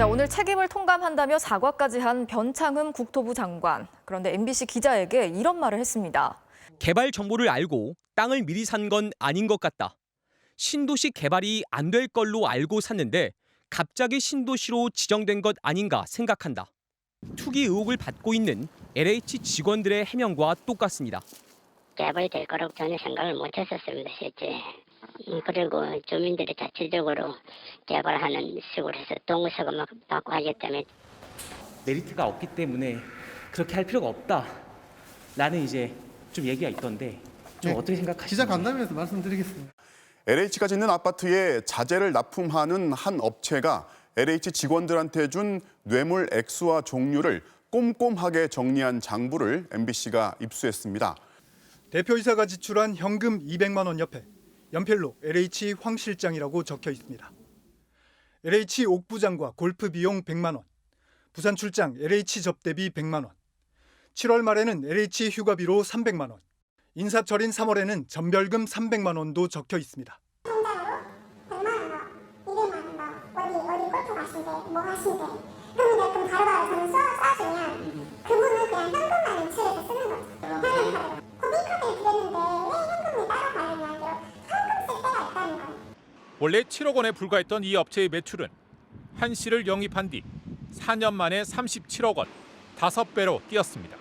자, 오늘 책임을 통감한다며 사과까지 한 변창흠 국토부 장관. 그런데 MBC 기자에게 이런 말을 했습니다. 개발 정보를 알고 땅을 미리 산 건 아닌 것 같다. 신도시 개발이 안 될 걸로 알고 샀는데 갑자기 신도시로 지정된 것 아닌가 생각한다. 투기 의혹을 받고 있는 LH 직원들의 해명과 똑같습니다. 개발될 거라고 전혀 생각을 못 했었습니다, 실제. 그리고 주민들이 자체적으로 개발하는 식으로 해서 동의서가 막 받고 하기 때문에 메리트가 없기 때문에 그렇게 할 필요가 없다라는 이제 좀 얘기가 있던데 좀 어떻게 생각하시나요? 기자 간담회에서 말씀드리겠습니다. LH가 짓는 아파트에 자재를 납품하는 한 업체가 LH 직원들한테 준 뇌물 액수와 종류를 꼼꼼하게 정리한 장부를 MBC가 입수했습니다. 대표이사가 지출한 현금 200만 원 옆에 연필로 LH 황 실장이라고 적혀 있습니다. LH 옥부장과 골프 비용 100만 원, 부산 출장 LH 접대비 100만 원, 7월 말에는 LH 휴가비로 300만 원, 인사철인 3월에는 전별금 300만 원도 적혀 있습니다. 통장으로 100만 원, 200만 원, 어디 골프 가신대, 뭐 하신대. 그러면 그럼 바로바로 저는 써주면 그분은 그냥 현금만 인출해서 쓰는 거죠. 법인카드를 드렸는데 왜 현금이 따로 가느냐고 현금 쓸 때가 있다는 거예요. 원래 7억 원에 불과했던 이 업체의 매출은 한 씨를 영입한 뒤 4년 만에 37억 원, 5배로 뛰었습니다.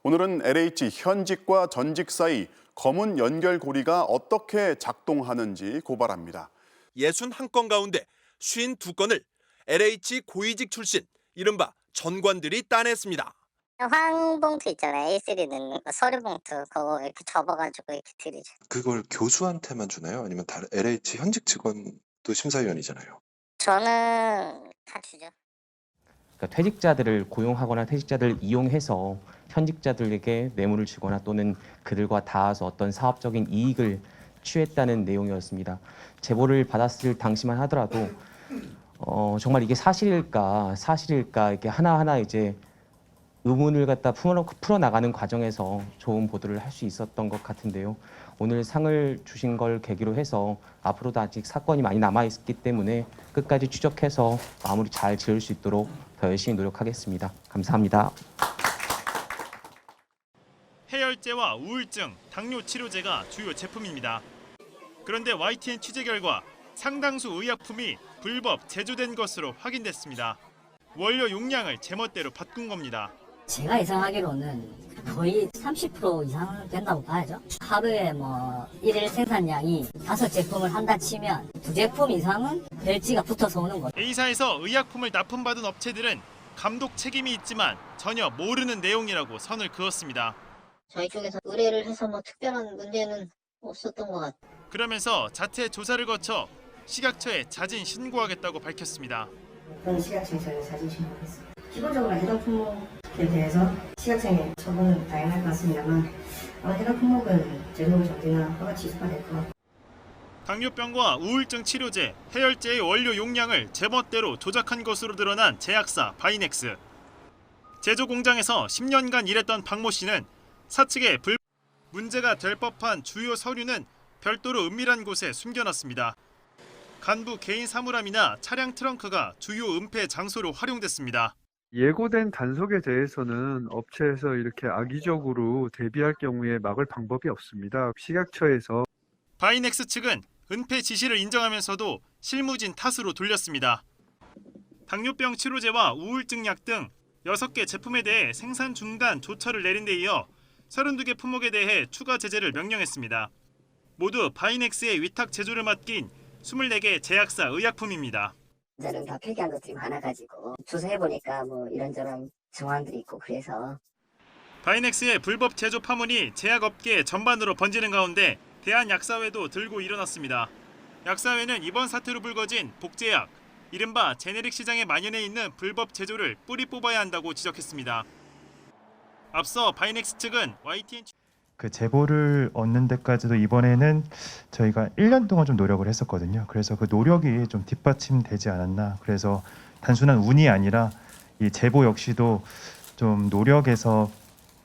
오늘은 LH 현직과 전직 사이 검은 연결고리가 어떻게 작동하는지 고발합니다. 61건 가운데 52건을 LH 고위직 출신, 이른바 전관들이 따냈습니다. 황봉투 있잖아요. A3는 서류 봉투 그거 이렇게 접어가지고 이렇게 드리죠. 그걸 교수한테만 주나요? 아니면 다른 LH 현직 직원도 심사위원이잖아요. 저는 다 주죠. 그러니까 퇴직자들을 고용하거나 퇴직자들을 이용해서 현직자들에게 뇌물을 주거나 또는 그들과 닿아서 어떤 사업적인 이익을 취했다는 내용이었습니다. 제보를 받았을 당시만 하더라도 정말 이게 사실일까 이렇게 하나하나 이제 의문을 갖다 풀어나가는 과정에서 좋은 보도를 할 수 있었던 것 같은데요. 오늘 상을 주신 걸 계기로 해서 앞으로도 아직 사건이 많이 남아있기 때문에 끝까지 추적해서 마무리 잘 지을 수 있도록 더 열심히 노력하겠습니다. 감사합니다. 해열제와 우울증, 당뇨 치료제가 주요 제품입니다. 그런데 YTN 취재 결과 상당수 의약품이 불법 제조된 것으로 확인됐습니다. 원료 용량을 제멋대로 바꾼 겁니다. 제가 예상하기로는 거의 30% 이상 된다고 봐야죠. 하루에 뭐 일일 생산량이 5제품을 한다 치면 2제품 이상은 별지가 붙어서 오는 거죠. A사에서 의약품을 납품받은 업체들은 감독 책임이 있지만 전혀 모르는 내용이라고 선을 그었습니다. 저희 쪽에서 의뢰를 해서 뭐 특별한 문제는 없었던 것 같아요. 그러면서 자체 조사를 거쳐 식약처에 자진 신고하겠다고 밝혔습니다. 그런 식약청에 저희가 자진 신고했습니다. 기본적으로 해당 품목에 대해서 식약청의 처분은 다양할 것 같습니다만 해당 품목은 제조물 정지나 허가 취소가 될 것 같고. 당뇨병과 우울증 치료제, 해열제의 원료 용량을 제멋대로 조작한 것으로 드러난 제약사 바이넥스. 제조 공장에서 10년간 일했던 박모 씨는 사측에 문제가 될 법한 주요 서류는 별도로 은밀한 곳에 숨겨놨습니다. 간부 개인 사물함이나 차량 트렁크가 주요 은폐 장소로 활용됐습니다. 예고된 단속에 대해서는 업체에서 이렇게 악의적으로 대비할 경우에 막을 방법이 없습니다. 식약처에서 바이넥스 측은 은폐 지시를 인정하면서도 실무진 탓으로 돌렸습니다. 당뇨병 치료제와 우울증 약 등 6개 제품에 대해 생산 중단 조처를 내린 데 이어 32개 품목에 대해 추가 제재를 명령했습니다. 모두 바이넥스의 위탁 제조를 맡긴 24개 제약사 의약품입니다. 저는 다 필기한 것들이 많아가지고 조사해보니까 뭐 이런저런 정황들이 있고 그래서 바이넥스의 불법 제조 파문이 제약업계 전반으로 번지는 가운데 대한약사회도 들고 일어났습니다. 약사회는 이번 사태로 불거진 복제약, 이른바 제네릭 시장에 만연해 있는 불법 제조를 뿌리 뽑아야 한다고 지적했습니다. 앞서 바이넥스 측은 YTN 그 제보를 얻는 데까지도 이번에는 저희가 1년 동안 좀 노력을 했었거든요. 그래서 그 노력이 좀 뒷받침되지 않았나. 그래서 단순한 운이 아니라 이 제보 역시도 좀 노력에서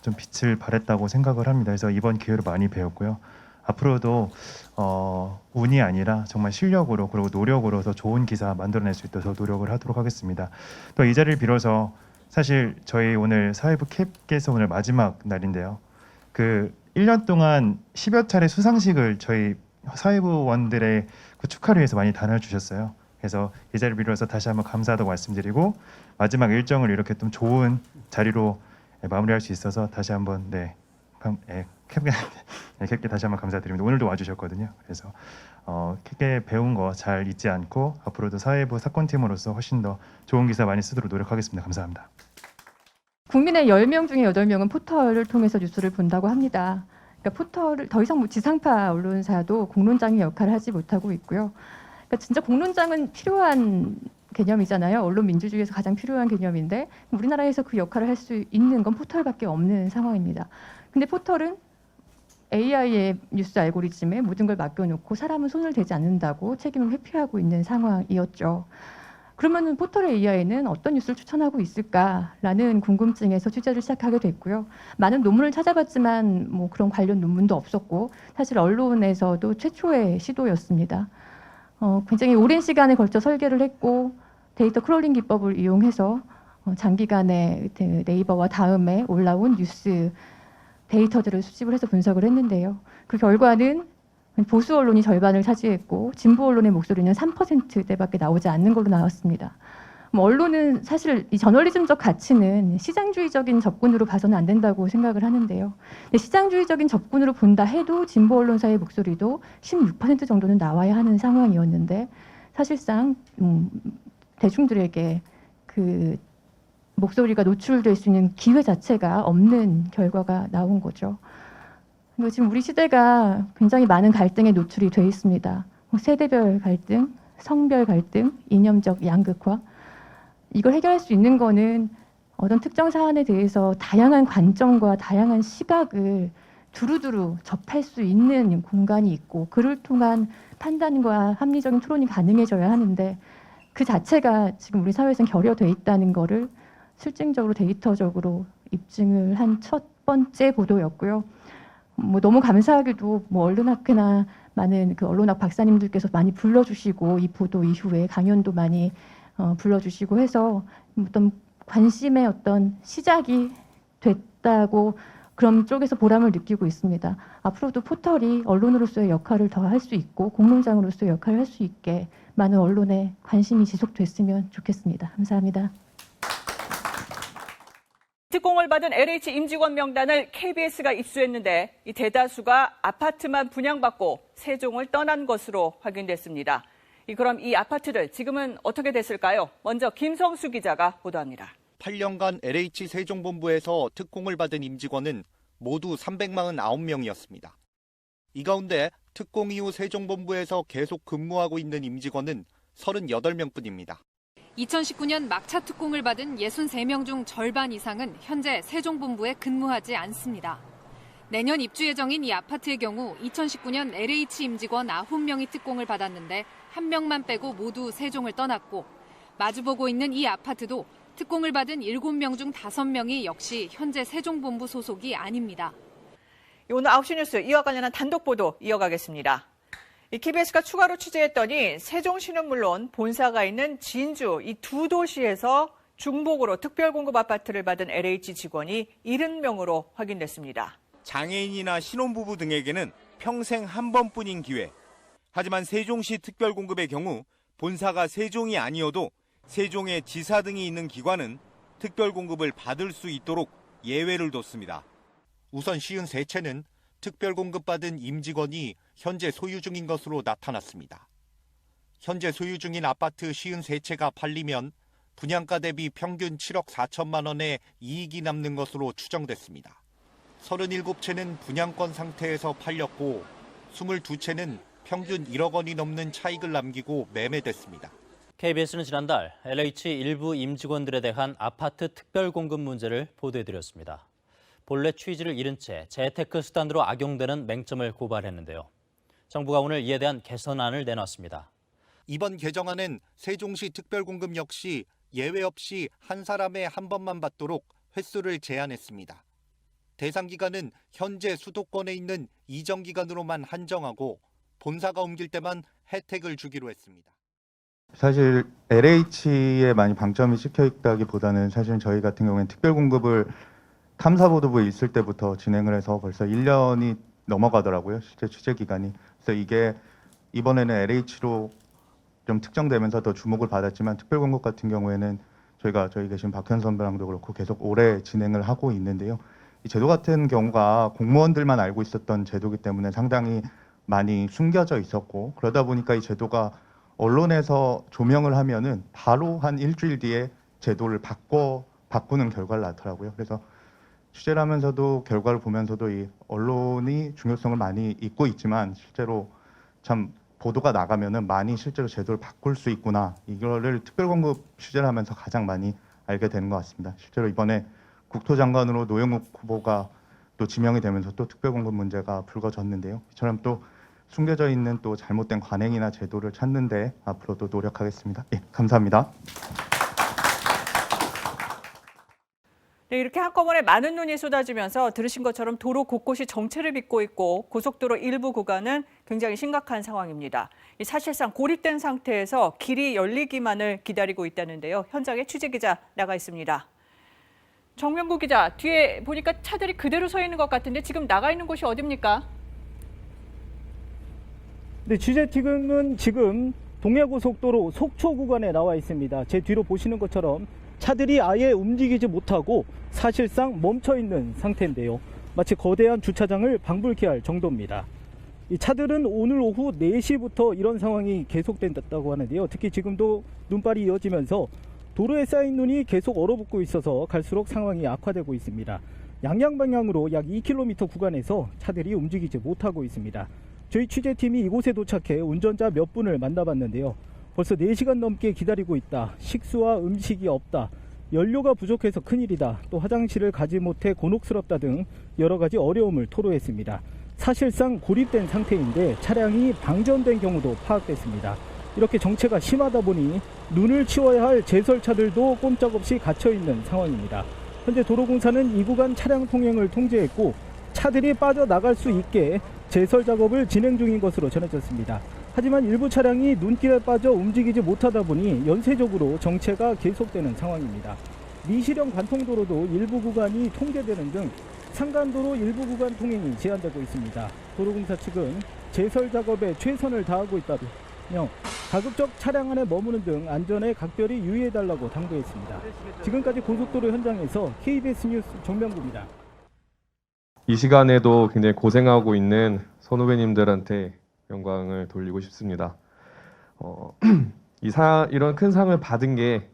좀 빛을 발했다고 생각을 합니다. 그래서 이번 기회로 많이 배웠고요. 앞으로도 운이 아니라 정말 실력으로 그리고 노력으로 더 좋은 기사 만들어낼 수 있도록 노력을 하도록 하겠습니다. 또 이 자리를 빌어서 사실 저희 오늘 사회부 캡께서 오늘 마지막 날인데요. 그 1년 동안 10여 차례 수상식을 저희 사회부원들의 그 축하를 위해서 많이 다녀주셨어요. 그래서 이 자리를 빌어서 다시 한번 감사하다고 말씀드리고 마지막 일정을 이렇게 좀 좋은 자리로 마무리할 수 있어서 다시 한번 캡게 다시 한번 감사드립니다. 오늘도 와주셨거든요. 그래서 캡게 배운 거 잘 잊지 않고 앞으로도 사회부 사건팀으로서 훨씬 더 좋은 기사 많이 쓰도록 노력하겠습니다. 감사합니다. 국민의 10명 중에 8명은 포털을 통해서 뉴스를 본다고 합니다. 그러니까 포털을 더 이상 지상파 언론사도 공론장의 역할을 하지 못하고 있고요. 그러니까 진짜 공론장은 필요한 개념이잖아요. 언론 민주주의에서 가장 필요한 개념인데 우리나라에서 그 역할을 할 수 있는 건 포털밖에 없는 상황입니다. 근데 포털은 AI의 뉴스 알고리즘에 모든 걸 맡겨놓고 사람은 손을 대지 않는다고 책임을 회피하고 있는 상황이었죠. 그러면 포털의 AI는 어떤 뉴스를 추천하고 있을까라는 궁금증에서 취재를 시작하게 됐고요. 많은 논문을 찾아봤지만 뭐 그런 관련 논문도 없었고 사실 언론에서도 최초의 시도였습니다. 굉장히 오랜 시간에 걸쳐 설계를 했고 데이터 크롤링 기법을 이용해서 장기간에 네이버와 다음에 올라온 뉴스 데이터들을 수집을 해서 분석을 했는데요. 그 결과는 보수 언론이 절반을 차지했고 진보 언론의 목소리는 3%대밖에 나오지 않는 걸로 나왔습니다. 언론은 사실 이 저널리즘적 가치는 시장주의적인 접근으로 봐서는 안 된다고 생각을 하는데요. 근데 시장주의적인 접근으로 본다 해도 진보 언론사의 목소리도 16% 정도는 나와야 하는 상황이었는데 사실상 대중들에게 그 목소리가 노출될 수 있는 기회 자체가 없는 결과가 나온 거죠. 그리고 지금 우리 시대가 굉장히 많은 갈등에 노출이 돼 있습니다. 세대별 갈등, 성별 갈등, 이념적 양극화. 이걸 해결할 수 있는 거는 어떤 특정 사안에 대해서 다양한 관점과 다양한 시각을 두루두루 접할 수 있는 공간이 있고 그를 통한 판단과 합리적인 토론이 가능해져야 하는데 그 자체가 지금 우리 사회에서는 결여돼 있다는 거를 실증적으로 데이터적으로 입증을 한 첫 번째 보도였고요. 너무 감사하게도 언론학회나 많은 그 언론학 박사님들께서 많이 불러주시고 이 보도 이후에 강연도 많이 불러주시고 해서 어떤 관심의 어떤 시작이 됐다고 그런 쪽에서 보람을 느끼고 있습니다. 앞으로도 포털이 언론으로서의 역할을 더 할 수 있고 공론장으로서의 역할을 할 수 있게 많은 언론의 관심이 지속됐으면 좋겠습니다. 감사합니다. 특공을 받은 LH 임직원 명단을 KBS가 입수했는데 이 대다수가 아파트만 분양받고 세종을 떠난 것으로 확인됐습니다. 그럼 이 아파트들 지금은 어떻게 됐을까요? 먼저 김성수 기자가 보도합니다. 8년간 LH 세종본부에서 특공을 받은 임직원은 모두 349명이었습니다. 이 가운데 특공 이후 세종본부에서 계속 근무하고 있는 임직원은 38명뿐입니다. 2019년 막차 특공을 받은 63명 중 절반 이상은 현재 세종본부에 근무하지 않습니다. 내년 입주 예정인 이 아파트의 경우 2019년 LH 임직원 9명이 특공을 받았는데 1명만 빼고 모두 세종을 떠났고 마주보고 있는 이 아파트도 특공을 받은 7명 중 5명이 역시 현재 세종본부 소속이 아닙니다. 오늘 9시 뉴스 이와 관련한 단독 보도 이어가겠습니다. KBS가 추가로 취재했더니 세종시는 물론 본사가 있는 진주 이 두 도시에서 중복으로 특별공급 아파트를 받은 LH 직원이 70명으로 확인됐습니다. 장애인이나 신혼부부 등에게는 평생 한 번뿐인 기회. 하지만 세종시 특별공급의 경우 본사가 세종이 아니어도 세종에 지사 등이 있는 기관은 특별공급을 받을 수 있도록 예외를 뒀습니다. 우선 53채는 특별공급받은 임직원이 현재 소유 중인 것으로 나타났습니다. 현재 소유 중인 아파트 53채가 팔리면 분양가 대비 평균 7억 4천만 원의 이익이 남는 것으로 추정됐습니다. 37채는 분양권 상태에서 팔렸고 22채는 평균 1억 원이 넘는 차익을 남기고 매매됐습니다. KBS는 지난달 LH 일부 임직원들에 대한 아파트 특별공급 문제를 보도해드렸습니다. 본래 취지를 잃은 채 재테크 수단으로 악용되는 맹점을 고발했는데요. 정부가 오늘 이에 대한 개선안을 내놨습니다. 이번 개정안은 세종시 특별공급 역시 예외 없이 한 사람에 한 번만 받도록 횟수를 제한했습니다. 대상 기간은 현재 수도권에 있는 이전 기간으로만 한정하고 본사가 옮길 때만 혜택을 주기로 했습니다. 사실 LH에 많이 방점이 찍혀 있다기보다는 사실 저희 같은 경우에는 특별 공급을 탐사보도부에 있을 때부터 진행을 해서 벌써 1년이 넘어가더라고요. 실제 취재 기간이. 그래서 이게 이번에는 LH로 좀 특정되면서 더 주목을 받았지만 특별 공급 같은 경우에는 저희 계신 박현 선배랑도 그렇고 계속 오래 진행을 하고 있는데요. 이 제도 같은 경우가 공무원들만 알고 있었던 제도이기 때문에 상당히 많이 숨겨져 있었고, 그러다 보니까 이 제도가 언론에서 조명을 하면은 바로 한 일주일 뒤에 제도를 바꾸는 결과를 낳더라고요. 그래서 취재를 하면서도 결과를 보면서도 이 언론이 중요성을 많이 잊고 있지만 실제로 참 보도가 나가면은 많이 실제로 제도를 바꿀 수 있구나, 이거를 특별공급 취재를 하면서 가장 많이 알게 되는 것 같습니다. 실제로 이번에 국토장관으로 노영욱 후보가 또 지명이 되면서 또 특별공급 문제가 불거졌는데요. 이처럼 또 숨겨져 있는 또 잘못된 관행이나 제도를 찾는데 앞으로도 노력하겠습니다. 예, 감사합니다. 네, 이렇게 한꺼번에 많은 눈이 쏟아지면서 들으신 것처럼 도로 곳곳이 정체를 빚고 있고 고속도로 일부 구간은 굉장히 심각한 상황입니다. 사실상 고립된 상태에서 길이 열리기만을 기다리고 있다는데요. 현장에 취재기자 나가 있습니다. 정명구 기자, 뒤에 보니까 차들이 그대로 서 있는 것 같은데 지금 나가 있는 곳이 어디입니까? 네, 취재팀은 지금 동해고속도로 속초 구간에 나와 있습니다. 제 뒤로 보시는 것처럼 차들이 아예 움직이지 못하고 사실상 멈춰 있는 상태인데요. 마치 거대한 주차장을 방불케 할 정도입니다. 이 차들은 오늘 오후 4시부터 이런 상황이 계속된다고 하는데요. 특히 지금도 눈발이 이어지면서 도로에 쌓인 눈이 계속 얼어붙고 있어서 갈수록 상황이 악화되고 있습니다. 양양 방향으로 약 2km 구간에서 차들이 움직이지 못하고 있습니다. 저희 취재팀이 이곳에 도착해 운전자 몇 분을 만나봤는데요. 벌써 4시간 넘게 기다리고 있다. 식수와 음식이 없다. 연료가 부족해서 큰일이다. 또 화장실을 가지 못해 곤혹스럽다 등 여러 가지 어려움을 토로했습니다. 사실상 고립된 상태인데 차량이 방전된 경우도 파악됐습니다. 이렇게 정체가 심하다 보니 눈을 치워야 할 제설차들도 꼼짝없이 갇혀있는 상황입니다. 현재 도로공사는 이 구간 차량 통행을 통제했고 차들이 빠져나갈 수 있게 제설 작업을 진행 중인 것으로 전해졌습니다. 하지만 일부 차량이 눈길에 빠져 움직이지 못하다 보니 연쇄적으로 정체가 계속되는 상황입니다. 미시령 관통도로도 일부 구간이 통제되는 등 상간도로 일부 구간 통행이 제한되고 있습니다. 도로공사 측은 제설 작업에 최선을 다하고 있다며 가급적 차량 안에 머무는 등 안전에 각별히 유의해달라고 당부했습니다. 지금까지 고속도로 현장에서 KBS 뉴스 정명구입니다. 이 시간에도 굉장히 고생하고 있는 선후배님들한테 영광을 돌리고 싶습니다. 이런 큰 상을 받은 게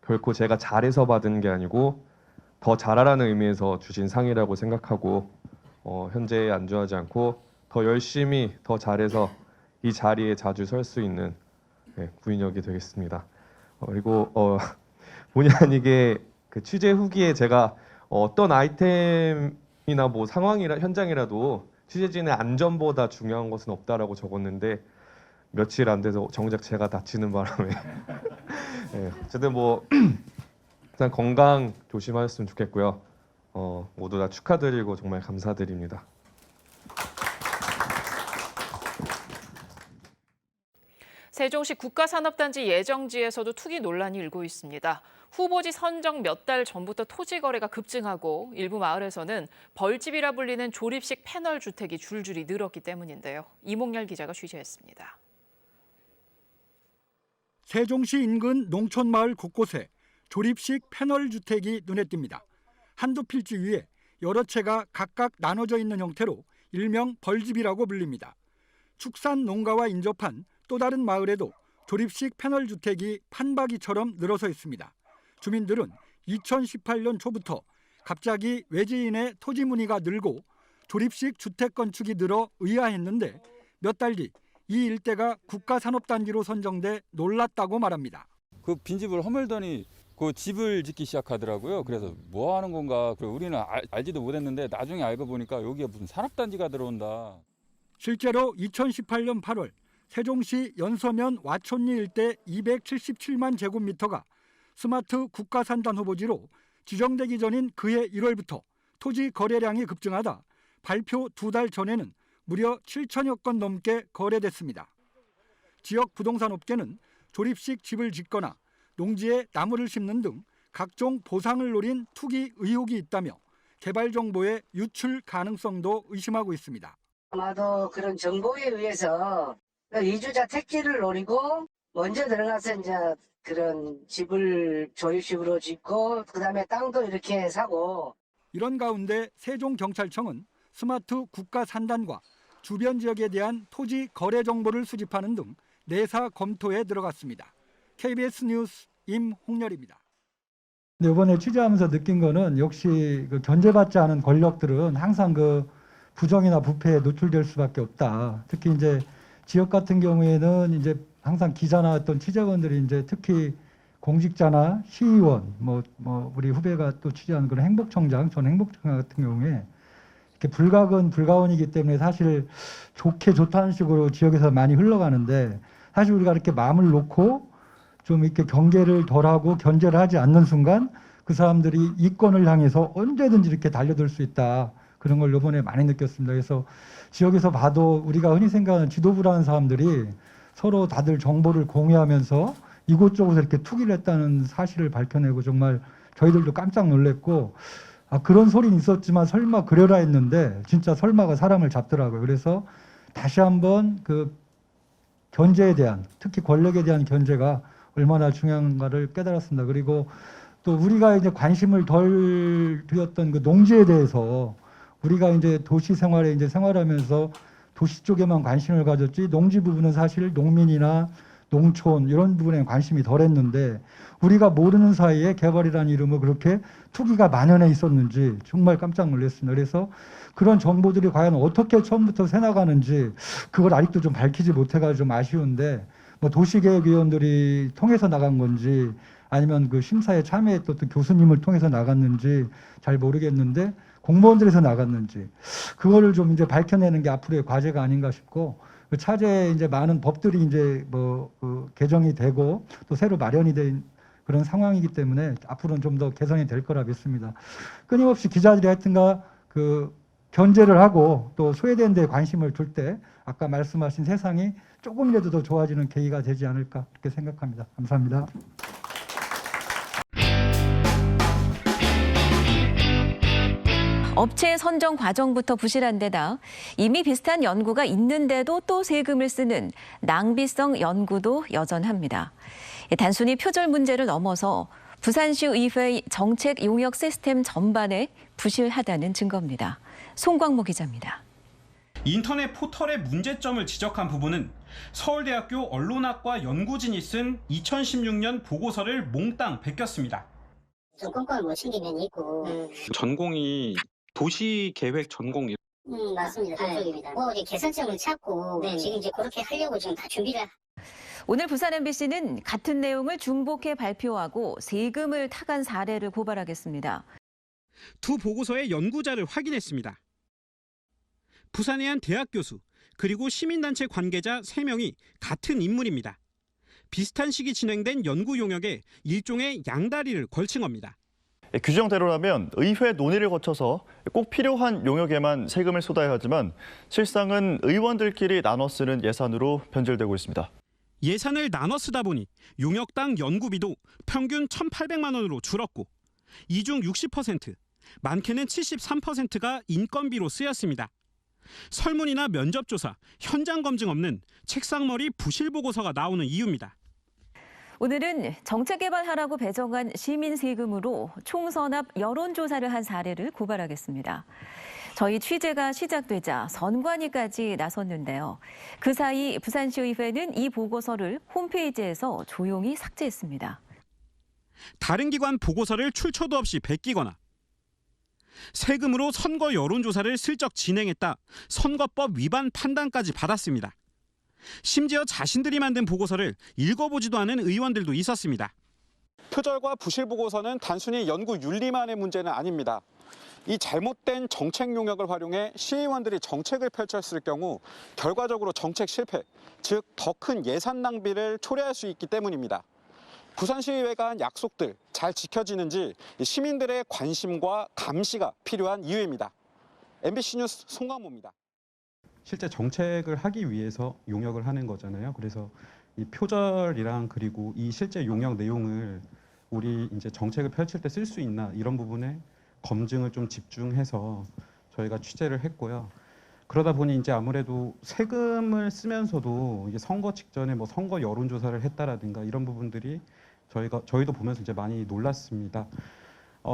결코 제가 잘해서 받은 게 아니고 더 잘하라는 의미에서 주신 상이라고 생각하고 현재에 안주하지 않고 더 열심히 더 잘해서 이 자리에 자주 설 수 있는 구인혁이 되겠습니다. 그리고 본의 아니게 그 취재 후기에 제가 어떤 아이템이나 뭐 상황이나 현장이라도 취재진의 안전보다 중요한 것은 없다라고 적었는데 며칠 안 돼서 정작 제가 다치는 바람에 어쨌든 뭐 일단 건강 조심하셨으면 좋겠고요. 모두 다 축하드리고 정말 감사드립니다. 세종시 국가산업단지 예정지에서도 투기 논란이 일고 있습니다. 후보지 선정 몇 달 전부터 토지 거래가 급증하고 일부 마을에서는 벌집이라 불리는 조립식 패널 주택이 줄줄이 늘었기 때문인데요. 이몽열 기자가 취재했습니다. 세종시 인근 농촌마을 곳곳에 조립식 패널 주택이 눈에 띕니다. 한두 필지 위에 여러 채가 각각 나눠져 있는 형태로 일명 벌집이라고 불립니다. 축산 농가와 인접한 또 다른 마을에도 조립식 패널 주택이 판박이처럼 늘어서 있습니다. 주민들은 2018년 초부터 갑자기 외지인의 토지 문의가 늘고 조립식 주택 건축이 늘어 의아했는데 몇 달 뒤 이 일대가 국가산업단지로 선정돼 놀랐다고 말합니다. 그 빈집을 허물더니 그 집을 짓기 시작하더라고요. 그래서 뭐 하는 건가? 그리고 우리는 알지도 못했는데 나중에 알고 보니까 여기가 무슨 산업단지가 들어온다. 실제로 2018년 8월 세종시 연서면 와촌리 일대 277만 제곱미터가 스마트 국가산단 후보지로 지정되기 전인 그해 1월부터 토지 거래량이 급증하다 발표 2달 전에는 무려 7천여 건 넘게 거래됐습니다. 지역 부동산 업계는 조립식 집을 짓거나 농지에 나무를 심는 등 각종 보상을 노린 투기 의혹이 있다며 개발 정보의 유출 가능성도 의심하고 있습니다. 아마도 그런 정보에 의해서 이주자 택지를 노리고 먼저 들어가서 이제 그런 집을 조립식으로 짓고 그다음에 땅도 이렇게 사고. 이런 가운데 세종경찰청은 스마트 국가 산단과 주변 지역에 대한 토지 거래 정보를 수집하는 등 내사 검토에 들어갔습니다. KBS 뉴스 임홍렬입니다. 이번에 취재하면서 느낀 거는 역시 그 견제받지 않은 권력들은 항상 그 부정이나 부패에 노출될 수밖에 없다. 특히 이제 지역 같은 경우에는 이제 항상 기자나 어떤 취재원들이 이제 특히 공직자나 시의원, 우리 후배가 또 취재하는 그런 행복청장, 전 행복청장 같은 경우에 이렇게 불가근 불가원이기 때문에 사실 좋게 좋다는 식으로 지역에서 많이 흘러가는데 사실 우리가 이렇게 마음을 놓고 좀 이렇게 경계를 덜하고 견제를 하지 않는 순간 그 사람들이 이권을 향해서 언제든지 이렇게 달려들 수 있다. 그런 걸 이번에 많이 느꼈습니다. 그래서 지역에서 봐도 우리가 흔히 생각하는 지도부라는 사람들이 서로 다들 정보를 공유하면서 이곳저곳에 이렇게 투기를 했다는 사실을 밝혀내고 정말 저희들도 깜짝 놀랐고 그런 소리는 있었지만 설마 그려라 했는데 진짜 설마가 사람을 잡더라고요. 그래서 다시 한번 그 견제에 대한 특히 권력에 대한 견제가 얼마나 중요한가를 깨달았습니다. 그리고 또 우리가 이제 관심을 덜 드렸던 그 농지에 대해서 우리가 이제 도시 생활에 이제 생활하면서 도시 쪽에만 관심을 가졌지 농지 부분은 사실 농민이나 농촌 이런 부분에 관심이 덜했는데 우리가 모르는 사이에 개발이라는 이름으로 그렇게 투기가 만연해 있었는지 정말 깜짝 놀랐습니다. 그래서 그런 정보들이 과연 어떻게 처음부터 새나가는지 그걸 아직도 좀 밝히지 못해가지고 좀 아쉬운데 도시계획위원들이 통해서 나간 건지 아니면 그 심사에 참여했던 교수님을 통해서 나갔는지 잘 모르겠는데 공무원들에서 나갔는지 그거를 좀 이제 밝혀내는 게 앞으로의 과제가 아닌가 싶고 그 차제에 이제 많은 법들이 이제 개정이 되고 또 새로 마련이 된 그런 상황이기 때문에 앞으로는 좀 더 개선이 될 거라 믿습니다. 끊임없이 기자들이 하여튼가 그 견제를 하고 또 소외된 데 관심을 둘 때 아까 말씀하신 세상이 조금이라도 더 좋아지는 계기가 되지 않을까 그렇게 생각합니다. 감사합니다. 업체 선정 과정부터 부실한 데다 이미 비슷한 연구가 있는데도 또 세금을 쓰는 낭비성 연구도 여전합니다. 단순히 표절 문제를 넘어서 부산시 의회의 정책 용역 시스템 전반에 부실하다는 증거입니다. 송광모 기자입니다. 인터넷 포털의 문제점을 지적한 부분은 서울대학교 언론학과 연구진이 쓴 2016년 보고서를 몽땅 베꼈습니다. 좀 꼼꼼히 못 챙기면 있고. 전공이 도시계획 전공. 맞습니다. 그쪽입니다. 이제 개선점을 찾고 지금 이제 그렇게 하려고 지금 다 준비를. 오늘 부산 MBC는 같은 내용을 중복해 발표하고 세금을 타간 사례를 고발하겠습니다. 두 보고서의 연구자를 확인했습니다. 부산의 한 대학 교수 그리고 시민단체 관계자 3명이 같은 인물입니다. 비슷한 시기 진행된 연구 용역에 일종의 양다리를 걸친 겁니다. 규정대로라면 의회 논의를 거쳐서 꼭 필요한 용역에만 세금을 쏟아야 하지만 실상은 의원들끼리 나눠 쓰는 예산으로 변질되고 있습니다. 예산을 나눠 쓰다 보니 용역당 연구비도 평균 1,800만 원으로 줄었고 이 중 60%, 많게는 73%가 인건비로 쓰였습니다. 설문이나 면접조사, 현장 검증 없는 책상머리 부실 보고서가 나오는 이유입니다. 오늘은 정책개발하라고 배정한 시민 세금으로 총선 앞 여론조사를 한 사례를 고발하겠습니다. 저희 취재가 시작되자 선관위까지 나섰는데요. 그 사이 부산시의회는 이 보고서를 홈페이지에서 조용히 삭제했습니다. 다른 기관 보고서를 출처도 없이 베끼거나 세금으로 선거 여론조사를 슬쩍 진행했다 선거법 위반 판단까지 받았습니다. 심지어 자신들이 만든 보고서를 읽어보지도 않은 의원들도 있었습니다. 표절과 부실 보고서는 단순히 연구 윤리만의 문제는 아닙니다. 이 잘못된 정책 용역을 활용해 시의원들이 정책을 펼쳤을 경우 결과적으로 정책 실패, 즉 더 큰 예산 낭비를 초래할 수 있기 때문입니다. 부산시의회가 한 약속들 잘 지켜지는지 시민들의 관심과 감시가 필요한 이유입니다. MBC 뉴스 송강모입니다. 실제 정책을 하기 위해서 용역을 하는 거잖아요. 그래서 이 표절이랑 그리고 이 실제 용역 내용을 우리 이제 정책을 펼칠 때 쓸 수 있나 이런 부분에 검증을 좀 집중해서 저희가 취재를 했고요. 그러다 보니 이제 아무래도 세금을 쓰면서도 이게 선거 직전에 뭐 선거 여론조사를 했다라든가 이런 부분들이 저희도 보면서 이제 많이 놀랐습니다.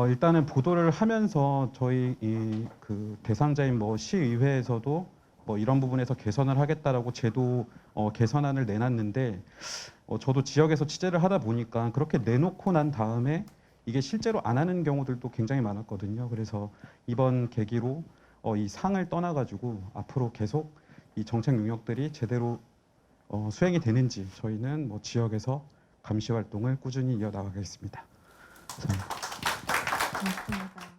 일단은 보도를 하면서 저희 그 대상자인 뭐 시의회에서도 뭐 이런 부분에서 개선을 하겠다라고 제도 개선안을 내놨는데 저도 지역에서 취재를 하다 보니까 그렇게 내놓고 난 다음에 이게 실제로 안 하는 경우들도 굉장히 많았거든요. 그래서 이번 계기로 이 상을 떠나가지고 앞으로 계속 이 정책 용역들이 제대로 수행이 되는지 저희는 뭐 지역에서 감시 활동을 꾸준히 이어나가겠습니다. 감사합니다. 고맙습니다.